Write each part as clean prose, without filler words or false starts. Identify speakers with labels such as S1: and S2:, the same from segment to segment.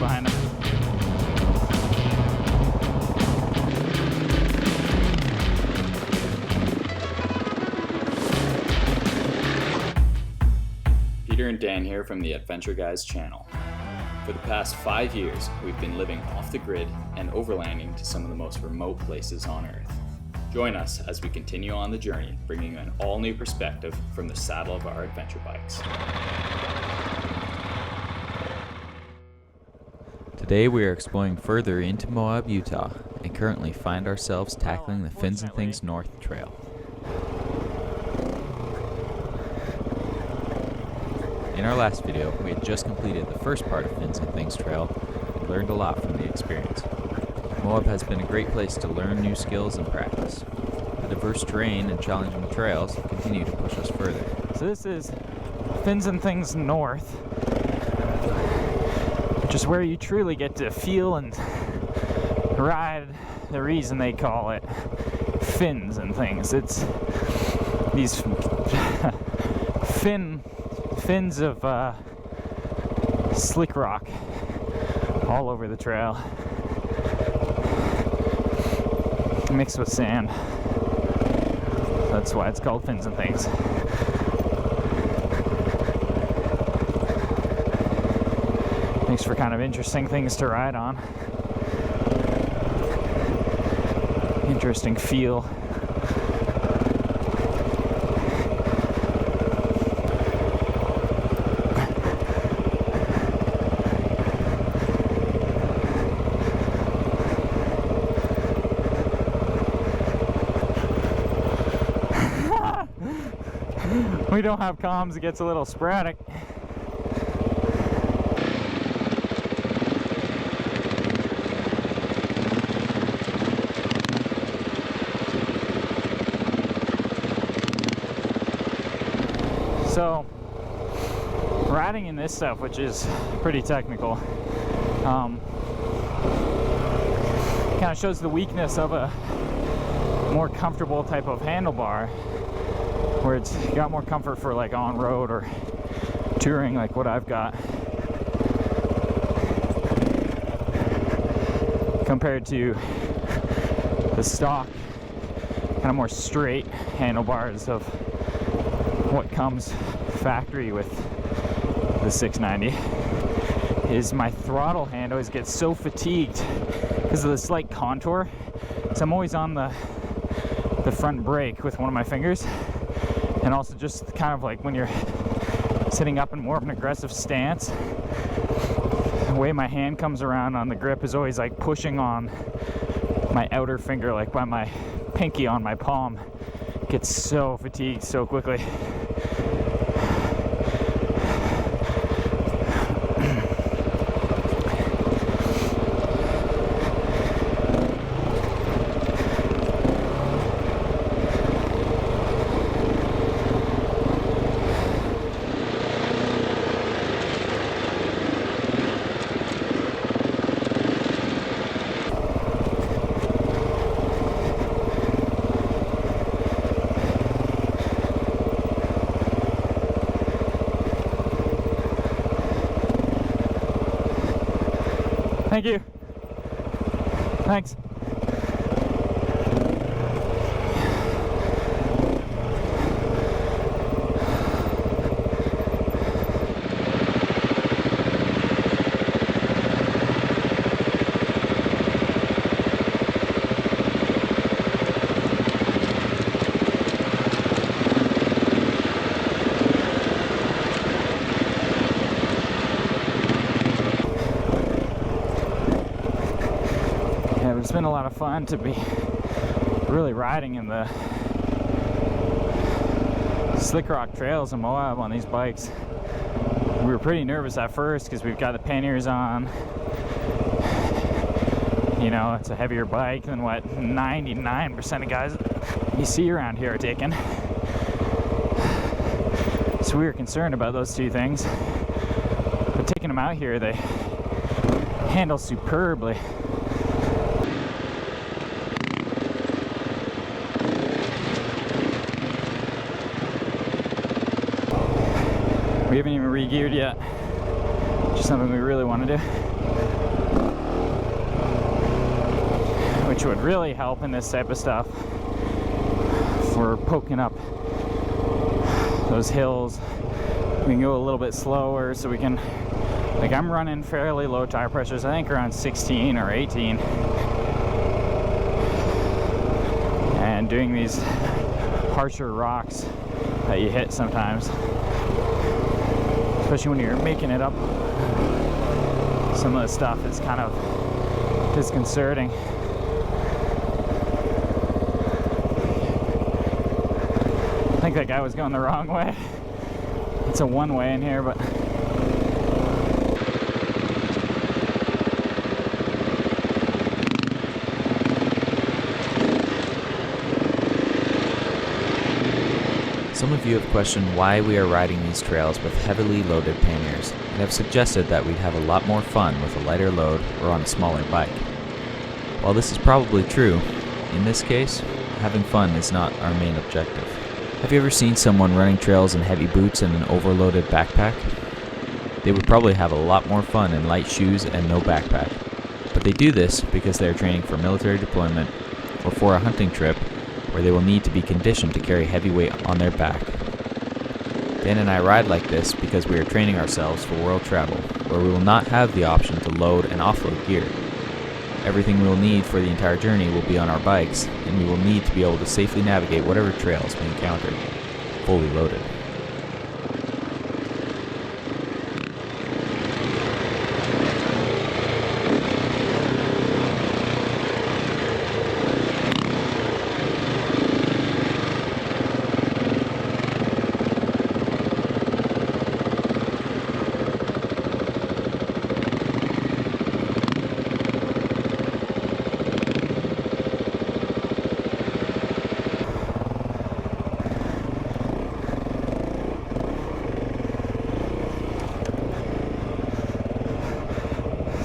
S1: behind him.
S2: Peter and Dan here from the Adventure Guys channel. For the past 5 years, we've been living off the grid and overlanding to some of the most remote places on Earth. Join us as we continue on the journey, bringing you an all-new perspective from the saddle of our adventure bikes.
S3: Today we are exploring further into Moab, Utah, and currently find ourselves tackling the Fins and Things North Trail. In our last video, we had just completed the first part of Fins and Things Trail and learned a lot from the experience. Moab has been a great place to learn new skills and practice. The diverse terrain and challenging trails continue to push us further.
S1: So this is Fins and Things North, which is where you truly get to feel and ride the reason they call it Fins and Things. It's these fins of slick rock all over the trail, mixed with sand. That's why it's called Fins and Things. Makes for kind of interesting things to ride on. Interesting feel. We don't have comms, it gets a little sporadic. So, riding in this stuff, which is pretty technical, kind of shows the weakness of a more comfortable type of handlebar, where it's got more comfort for like on-road or touring like what I've got, compared to the stock kind of more straight handlebars of what comes factory with the 690. Is my throttle hand always gets so fatigued because of the slight contour, so I'm always on the front brake with one of my fingers. And also just kind of like when you're sitting up in more of an aggressive stance, the way my hand comes around on the grip is always like pushing on my outer finger, like by my pinky on my palm. Gets so fatigued so quickly. Thank you. Thanks. It's been a lot of fun to be really riding in the slick rock trails in Moab on these bikes. We were pretty nervous at first because we've got the panniers on. You know, it's a heavier bike than what 99% of guys you see around here are taking. So we were concerned about those two things. But taking them out here, they handle superbly. We haven't even re-geared yet, which is something we really want to do. which would really help in this type of stuff. If we're poking up those hills, we can go a little bit slower so we can, like, I'm running fairly low tire pressures, I think around 16 or 18. And doing these harsher rocks that you hit sometimes, especially when you're making it up some of the stuff, is kind of disconcerting. I think that guy was going the wrong way. It's a one-way in here, but
S3: some of you have questioned why we are riding these trails with heavily loaded panniers, and have suggested that we'd have a lot more fun with a lighter load or on a smaller bike. While this is probably true, in this case, having fun is not our main objective. Have you ever seen someone running trails in heavy boots and an overloaded backpack? They would probably have a lot more fun in light shoes and no backpack, but they do this because they are training for military deployment or for a hunting trip where they will need to be conditioned to carry heavy weight on their back. Dan and I ride like this because we are training ourselves for world travel, where we will not have the option to load and offload gear. Everything we will need for the entire journey will be on our bikes, and we will need to be able to safely navigate whatever trails we encounter, fully loaded.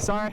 S1: sorry.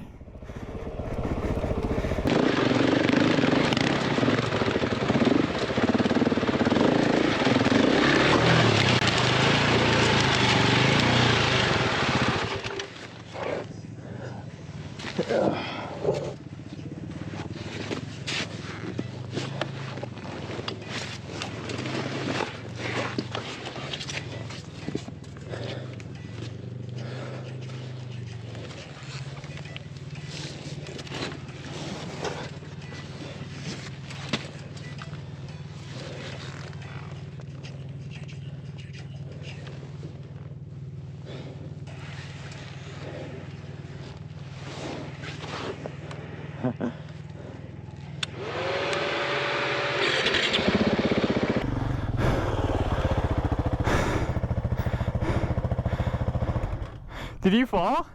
S1: Did you fall?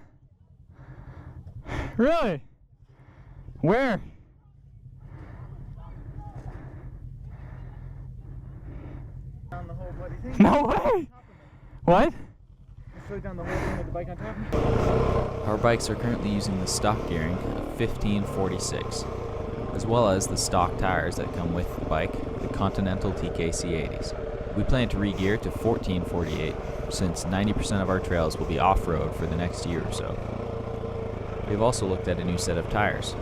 S1: Really? Where?
S4: Down the whole bloody thing.
S1: No way! What?
S4: Slowed down the whole thing with the bike on top.
S3: Our bikes are currently using the stock gearing of 1546, as well as the stock tires that come with the bike, the Continental TKC80s. We plan to re-gear to 1448, since 90% of our trails will be off-road for the next year or so. We've also looked at a new set of tires.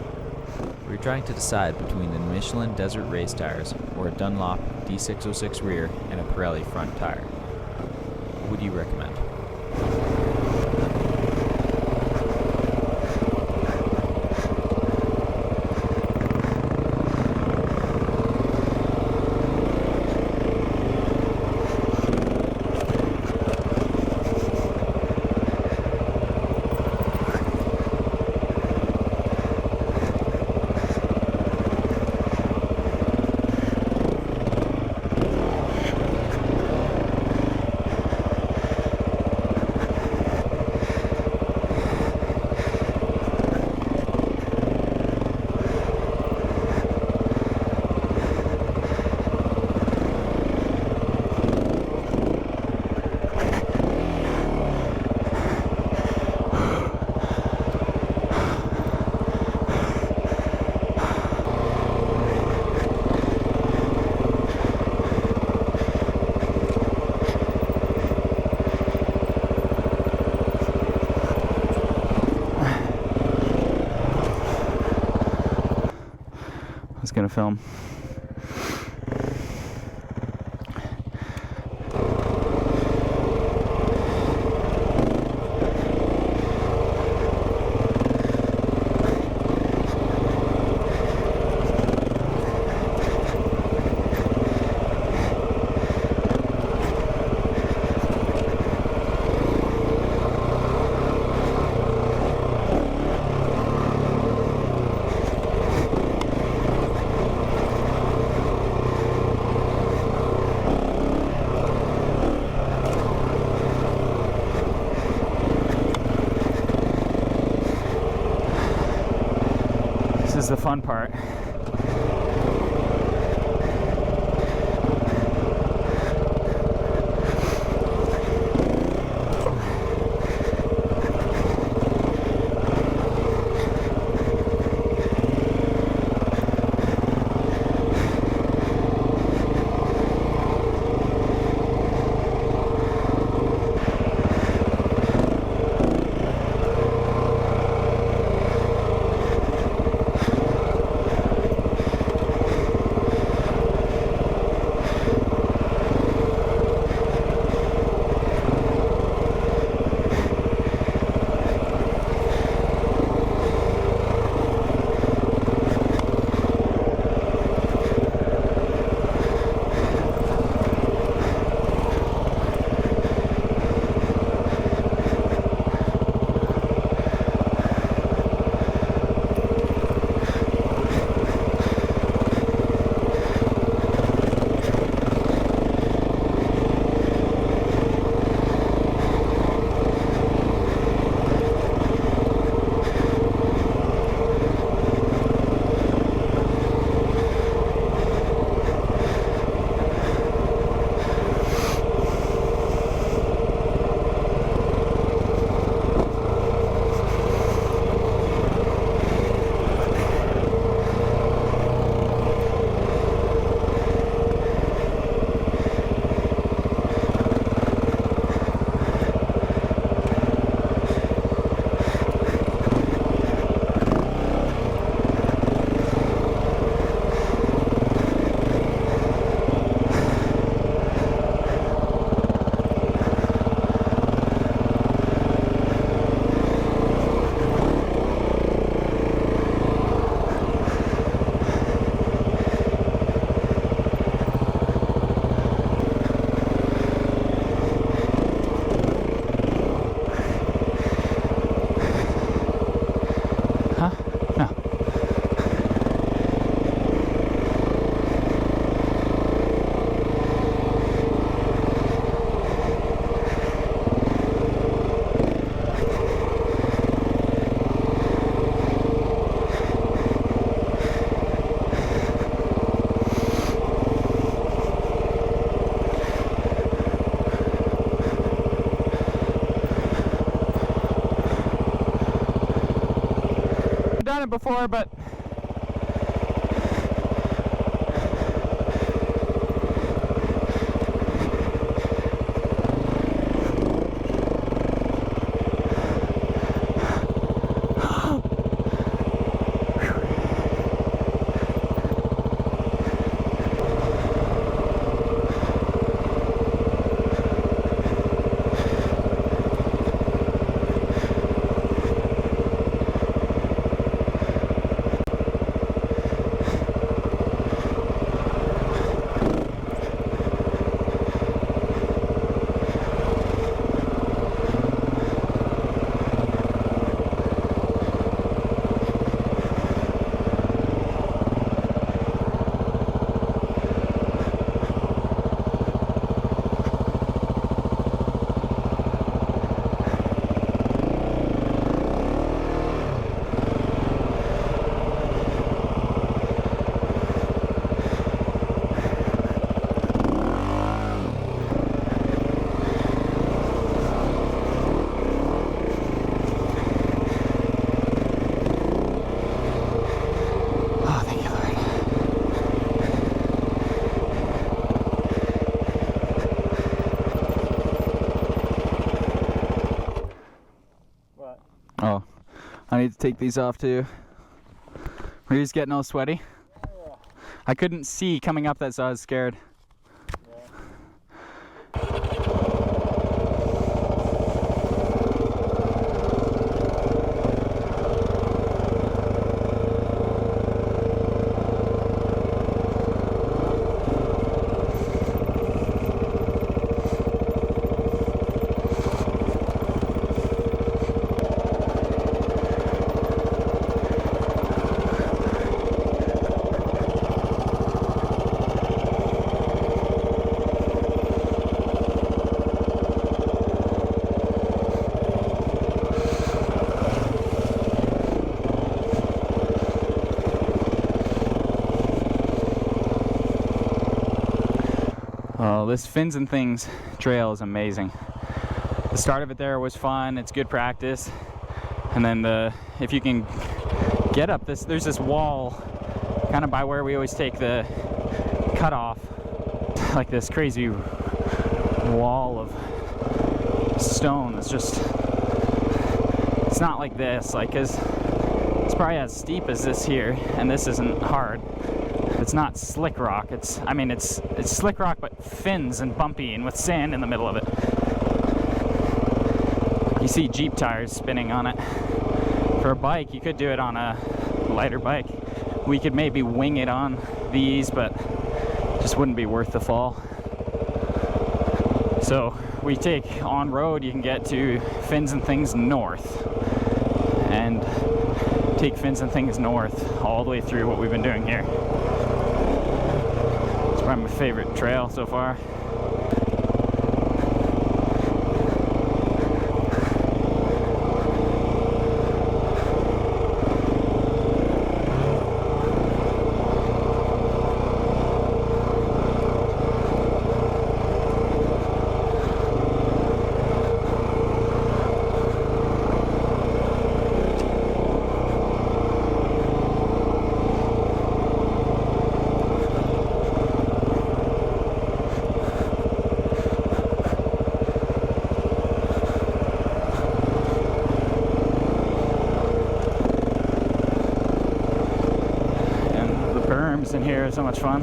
S3: We're trying to decide between the Michelin Desert Race tires or a Dunlop D606 rear and a Pirelli front tire. What would you recommend?
S1: gonna film. This is the fun part. Done it before, but I need to take these off too. Are you just getting all sweaty? I couldn't see coming up that, so I was scared. Oh, this Fins and Things trail is amazing. The start of it there was fun, it's good practice. And then if you can get up this, there's this wall kind of by where we always take the cutoff, like this crazy wall of stone that's just, it's not like this, like, cause it's probably as steep as this here, and this isn't hard. It's not slick rock. It's slick rock, but fins and bumpy and with sand in the middle of it. You see Jeep tires spinning on it. For a bike, you could do it on a lighter bike. We could maybe wing it on these, but it just wouldn't be worth the fall. So we take on road, you can get to Fins and Things North, and take Fins and Things North all the way through what we've been doing here. Probably my favorite trail so far. In here is so much fun.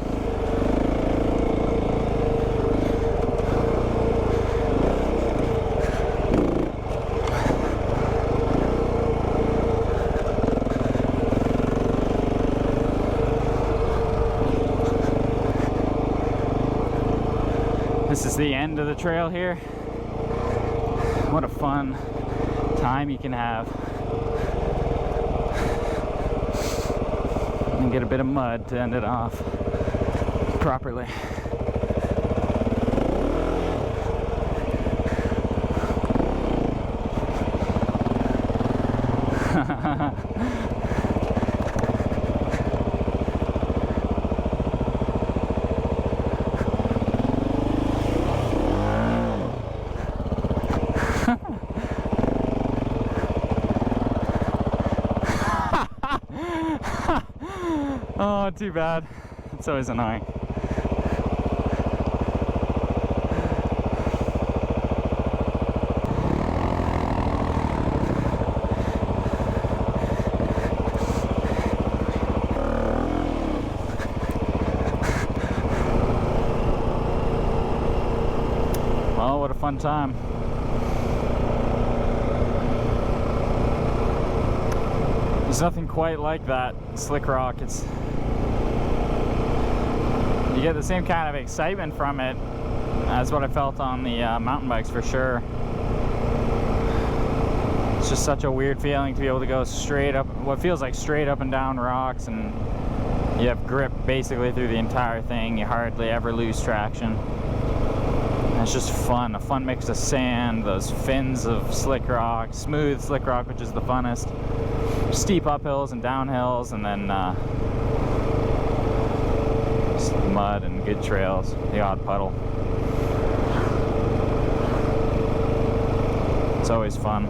S1: This is the end of the trail here. What a fun time you can have. And get a bit of mud to end it off properly. Oh, too bad. It's always annoying. Oh, what a fun time. There's nothing quite like that slick rock. You get the same kind of excitement from it as what I felt on the mountain bikes, for sure. It's just such a weird feeling to be able to go straight up, what feels like straight up and down rocks, and you have grip basically through the entire thing. You hardly ever lose traction. And it's just fun, a fun mix of sand, those fins of slick rock, smooth slick rock, which is the funnest, steep uphills and downhills, and then mud and good trails, the odd puddle. It's always fun.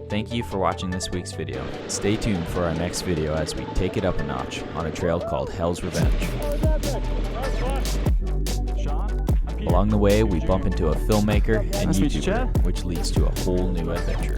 S3: Thank you for watching this week's video. Stay tuned for our next video as we take it up a notch on a trail called Hell's Revenge. Along the way, we bump into a filmmaker and YouTuber, which leads to a whole new adventure.